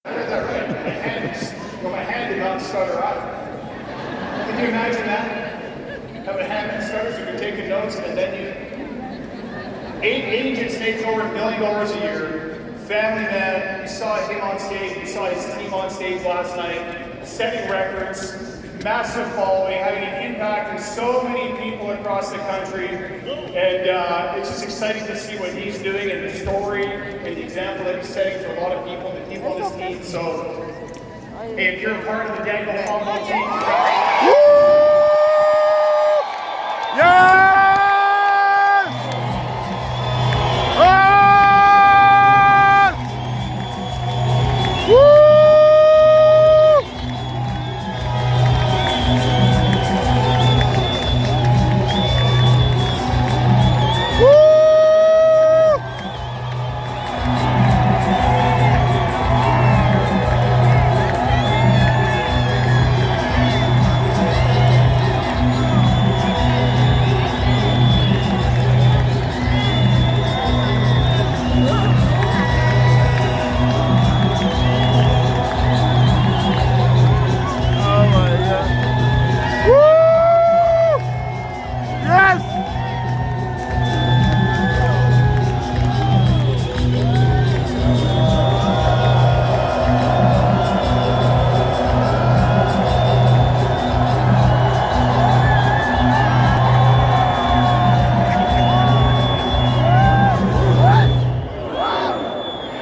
My hand did not stutter either. Can you imagine that? Have a hand that stutters, you can take the notes, and then you... 8 agents makes over $1 million a year. Family man, you saw him on stage, you saw his team on stage last night, setting records, massive following, having an impact on so many people across the country. And it's just exciting to see what he's doing and the story and the example that he's setting to a lot of people, the people on his team. So, hey, if you're part of the Daniel Fombo team, yeah!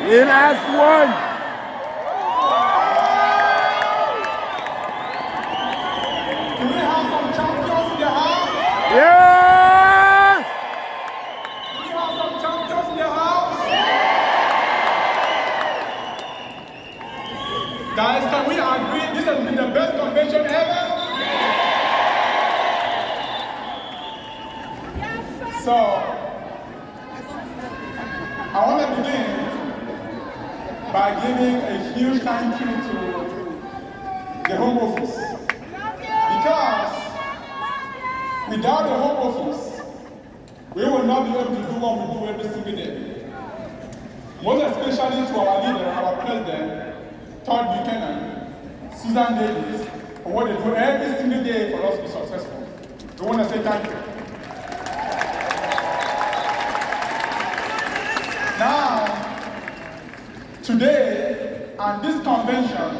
In as one. Do we have some champions in the house? Yes! Do we have some champions in the house? Guys, can we agree this has been the best convention ever? Yes, sir. So, I want to begin by giving a huge thank you to the Home Office. Because without the Home Office, we will not be able to do what we do every single day. Most especially to our leader, our president, Todd Buchanan, Susan Davis, for what they do every single day for us to be successful. We want to say thank you. Now, today, on this convention,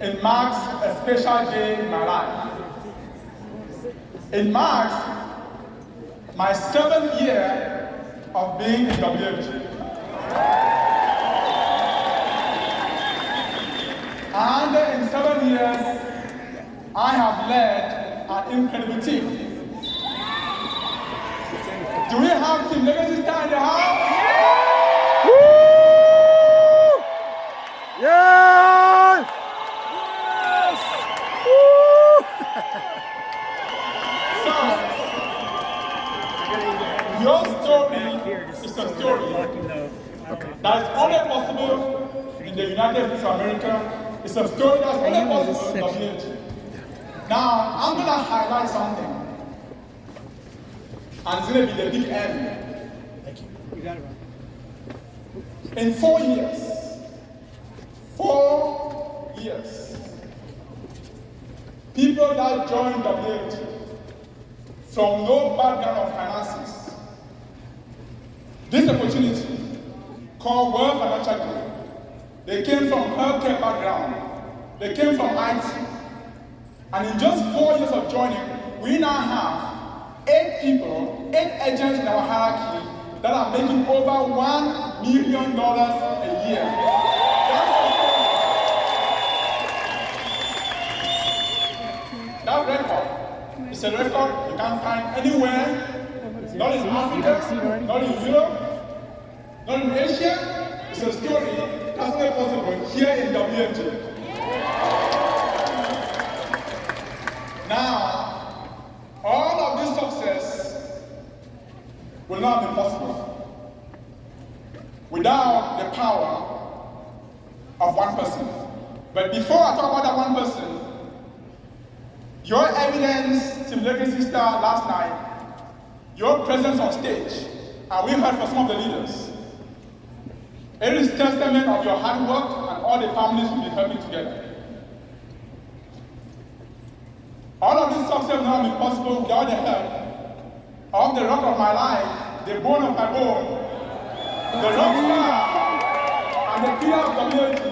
it marks a special day in my life. It marks my 7th year of being in WFG. And in 7 years, I have led an incredible team. Do we have Team Legacy Star in the house? Yes! Yes! So, your story is a story that is only possible in the United States of America. It's a story that's only possible in WFG. Now, I'm going to highlight something. And it's going to be the big end. Thank you. You got it, bro. In 4 years, 4 years, people that joined WFG from no background of finances, this opportunity called World Financial Group, they came from healthcare background, they came from IT, and in just 4 years of joining, we now have 8 people, 8 agents in our hierarchy that are making over $1 million a year. That record is a record you can't find anywhere, not in Africa, not in Europe, not in Asia. It's a story that's only possible here in WFG. Now, all of this success will not be possible without the power of one person. But before I talk about that one person, your evidence, Team Legacy Star, last night, your presence on stage, and we heard from some of the leaders. It is testament of your hard work and all the families will be helping together. All of this success now be possible without the help of the rock of my life, the bone of my bone, the rock star, and the pillar of community,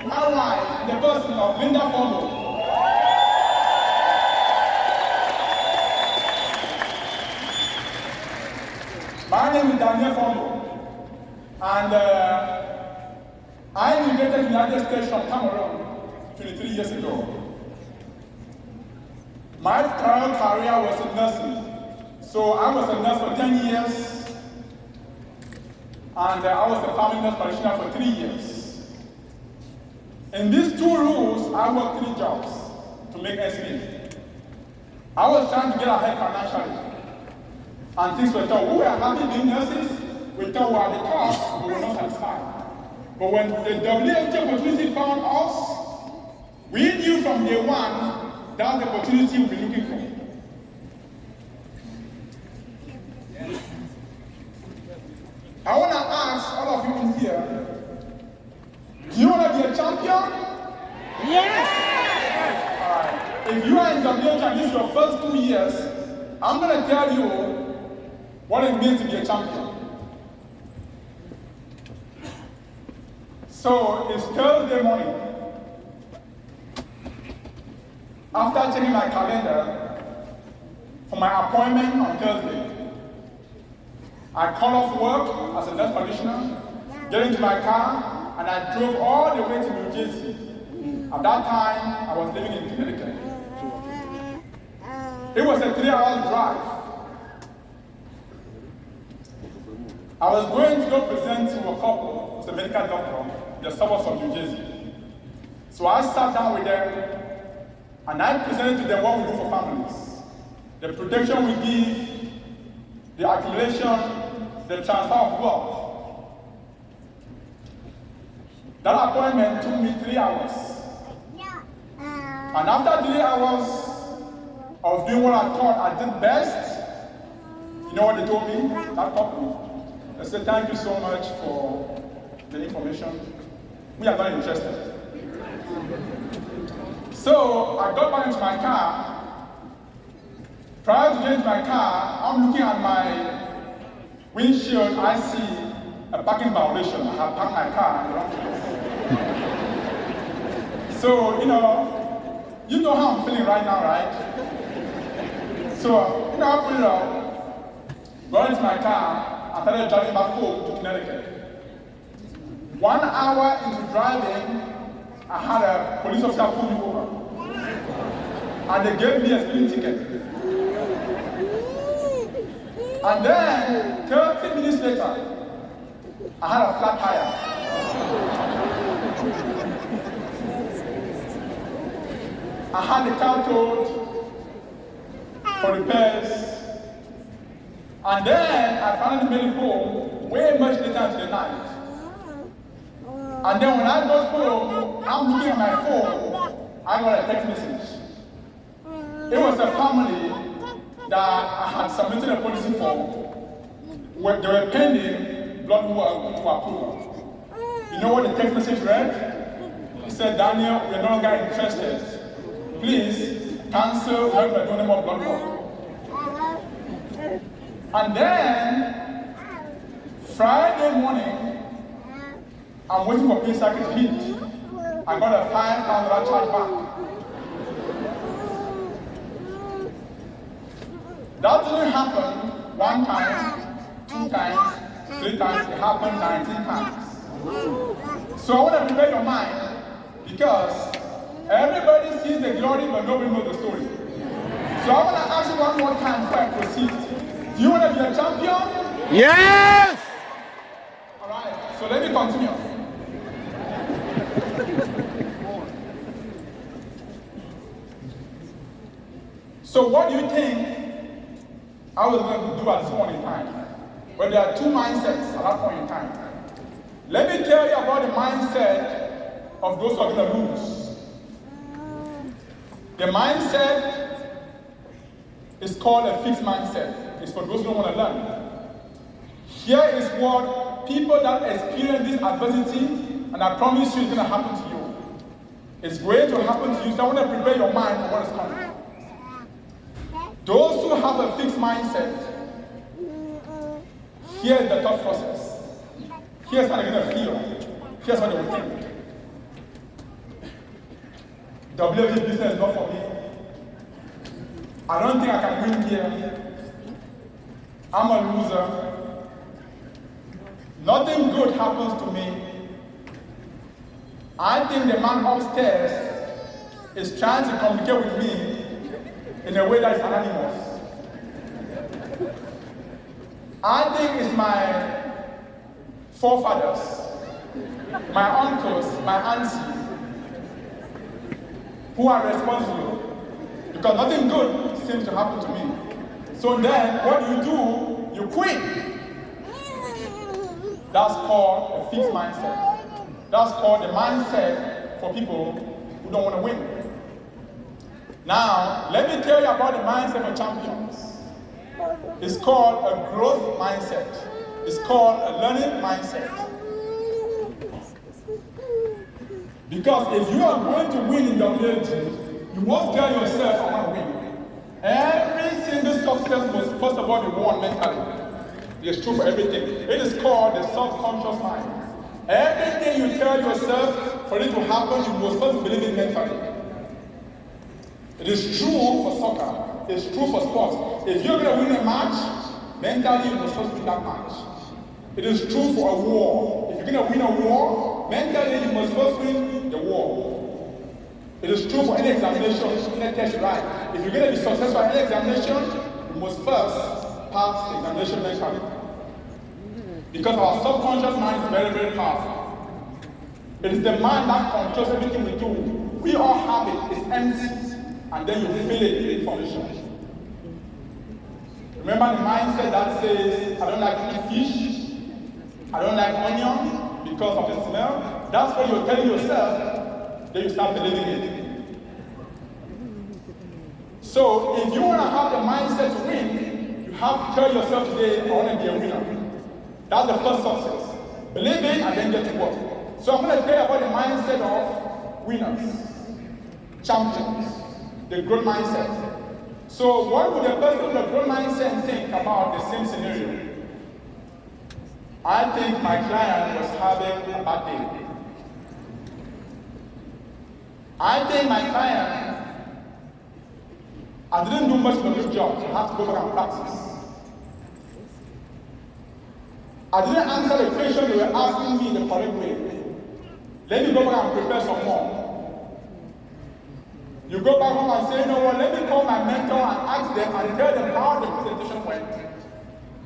my wife, the person of Linda Fombo. My name is Daniel Fombo, and I immigrated to the United States from Cameroon 23 years ago. My prior career was in nursing, so I was a nurse for 10 years, and I was a family nurse practitioner for 3 years. In these 2 roles, I worked 3 jobs to make ends meet. I was trying to get ahead financially. And things were told, we were happy being nurses, we thought we were at the top, but we were not satisfied. But when the WFG opportunity found us, we knew from day one that the opportunity we'll be looking for. I want to ask all of you in here, do you want to be a champion? Yes! All right. If you are in WFG and this is your first 2 years, I'm going to tell you what it means to be a champion. So it's Thursday morning. After checking my calendar for my appointment on Thursday, I called off work as a nurse practitioner, get into my car, and I drove all the way to New Jersey. At that time, I was living in Connecticut. It was a 3-hour drive. I was going to go present to a couple, who's a medical doctor, in the suburbs of New Jersey. So I sat down with them, and I presented to them what we do for families. The protection we give, the accumulation, the transfer of wealth. That appointment took me 3 hours. And after 3 hours of doing what I thought I did best, you know what they told me? That couple. They said, thank you so much for the information. We are not interested. So I got back into my car. Prior to getting into my car, I'm looking at my windshield. I see a parking violation. I have parked my car in the wrong place. So, you know how I'm feeling right now, right? So, I put it up, got into my car, and started driving back home to Connecticut. 1 hour into driving, I had a police officer pull me over. And they gave me a speeding ticket. And then, 30 minutes later, I had a flat tire. I had the car towed for repairs. And then I finally made it home way much later into the night. And then when I got home, I'm looking at my phone, I got a text message. It was a family that I had submitted a policy form where they were pending blood work for approval. You know what the text message read? It said, Daniel, we're no longer interested. Please cancel, we're not doing any more blood work. And then, Friday morning, I'm waiting for pay cycle to hit. I got a $5,000 charge back. That didn't happen 1 time, 2 times, 3 times, it happened 19 times. So I want to prepare your mind because everybody sees the glory but nobody knows the story. So I want to ask you one more time before I proceed. Do you want to be a champion? Yes! All right, so let me continue. So what do you think I was going to do at this point in time? Well, there are 2 mindsets at that point in time. Let me tell you about the mindset of those who are going to lose. The mindset is called a fixed mindset. It's for those who don't want to learn. Here is what people that experience this adversity and I promise you it's going to happen to you. It's going to happen to you, so I want to prepare your mind for what is coming. Those who have a fixed mindset, here's the thought process. Here's how they're going to feel. Here's what they will think. WFG business is not for me. I don't think I can win here. I'm a loser. Nothing good happens to me. I think the man upstairs is trying to communicate with me in a way that is anonymous. I think it's my forefathers, my uncles, my aunties, who are responsible, because nothing good seems to happen to me. So then, what do? You quit. That's called a fixed mindset. That's called the mindset for people who don't want to win. Now, let me tell you about the mindset for champions. It's called a growth mindset. It's called a learning mindset. Because if you are going to win in WFG, you must tell yourself, I want to win. Every single success must first of all be won mentally. It's true for everything. It is called the subconscious mind. Everything you tell yourself for it to happen, you must first believe it mentally. It is true for soccer. It's true for sports. If you're going to win a match, mentally you must first win that match. It is true for a war. If you're going to win a war, mentally you must first win the war. It is true for any examination, any test you write. If you're going to be successful in any examination, you must first pass the examination mentally. Because our subconscious mind is very, very powerful. It is the mind that controls everything we do. We all have it. It's empty. And then you fill it with information. Remember the mindset that says, I don't like eating fish, I don't like onion because of the smell. That's what you're telling yourself, then you start believing it. So if you want to have the mindset to win, you have to tell yourself today, I want to be a winner. That's the first success. Believe it and then get to work. So I'm going to tell you about the mindset of winners, champions, the growth mindset. So what would a person with a growth mindset think about the same scenario? I think my client was having a bad day. I think my client, I didn't do much of a good job, so I have to go back and practice. I didn't answer the question they were asking me in the correct way. Let me go back and prepare some more. You go back home and say, you know what, let me call my mentor and ask them and tell them how the presentation went,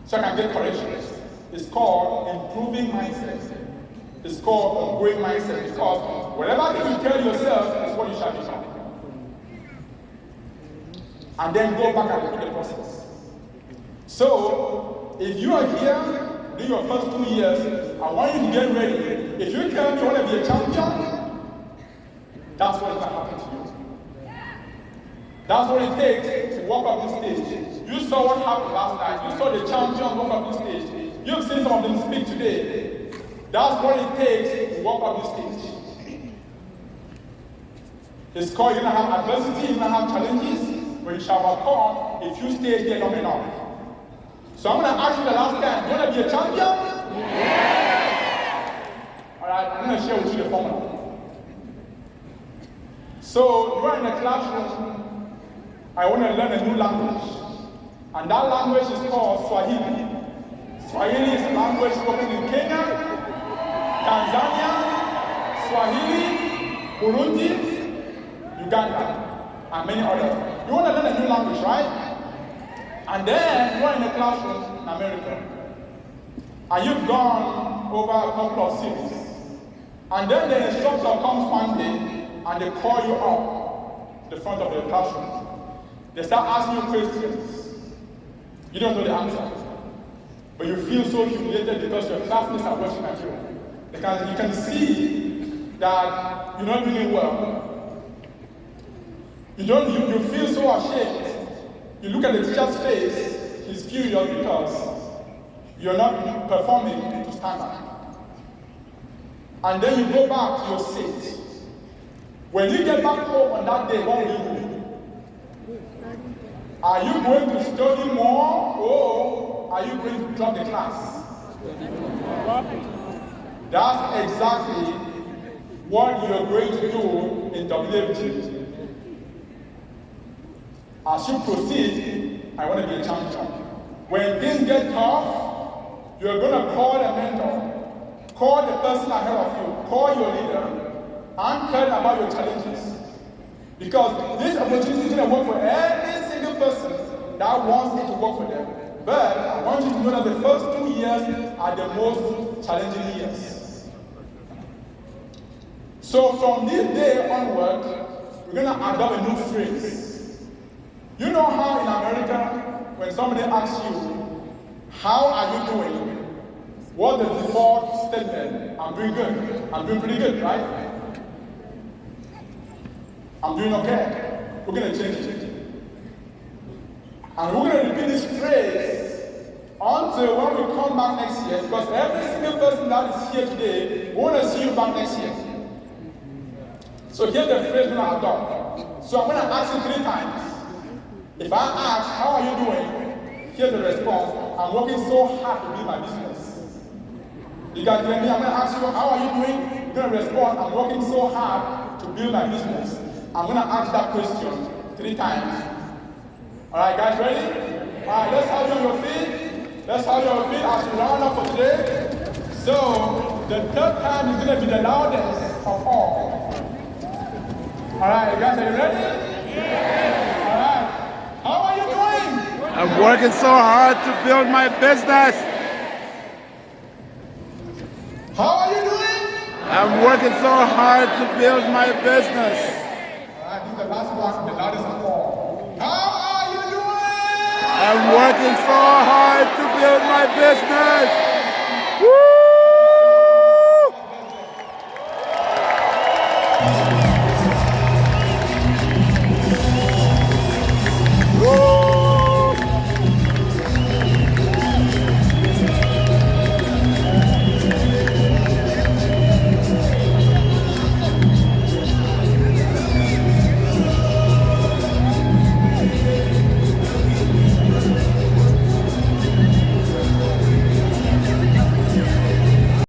so I can get corrections. It's called improving mindset. It's called a growing mindset, because whatever you tell yourself is what you shall become. And then go back and repeat the process. So, if you are here, in your first 2 years, I want you to get ready. If you tell me you want to be a champion, that's what is going to happen to you. That's what it takes to walk up this stage. You saw what happened last night. You saw the champions walk up this stage. You've seen some of them speak today. That's what it takes to walk up this stage. It's called, you're going to have adversity, you're going to have challenges, but you shall overcome if you stay here long enough. So I'm going to ask you the last time, you want to be a champion? Yes! Alright, I'm going to share with you the formula. So you are in a classroom, I want to learn a new language. And that language is called Swahili. Swahili is a language spoken in Kenya, Tanzania, Swahili, Burundi, Uganda, and many others. You want to learn a new language, right? And then you are in a classroom in America. And you've gone over a couple of cities. And then the instructor comes one day and they call you up the front of the classroom. They start asking you questions. You don't know the answer. But you feel so humiliated because your classmates are watching at you. Because you can see that you're not doing well. You feel so ashamed. You look at the teacher's face, he's furious because you're not performing to standard. and then you go back to your seat. When you get back home on that day, what will you do? Are you going to study more, or are you going to drop the class? That's exactly what you're going to do in WFG. As you proceed, I want to be a champion. When things get tough, you're going to call a mentor, call the person ahead of you, call your leader, and tell them about your challenges. Because this opportunity is going to work for every single person that wants it to work for them. But I want you to know that the first 2 years are the most challenging years. So from this day onward, we're going to adopt a new phrase. You know how in America, when somebody asks you, how are you doing? What the default statement? I'm doing good. I'm doing pretty good, right? I'm doing okay. We're going to change it. And we're going to repeat this phrase until when we come back next year, because every single person that is here today, we want to see you back next year. So here's the phrase we're going to adopt. So I'm going to ask you 3 times. If I ask, how are you doing? Here's the response. I'm working so hard to build my business. You can hear me? I'm going to ask you, how are you doing? You're going to respond, I'm working so hard to build my business. I'm going to ask that question 3 times. All right, guys, ready? All right, let's have you on your feet. Let's have you on your feet as we round up for today. So, the 3rd time is going to be the loudest of all. All right, guys, are you ready? Yeah. All right. How are you doing? I'm working so hard to build my business. How are you doing? I'm working so hard to build my business. All right, this is the last one, the loudest of all. How are you doing? I'm working so hard to build my business.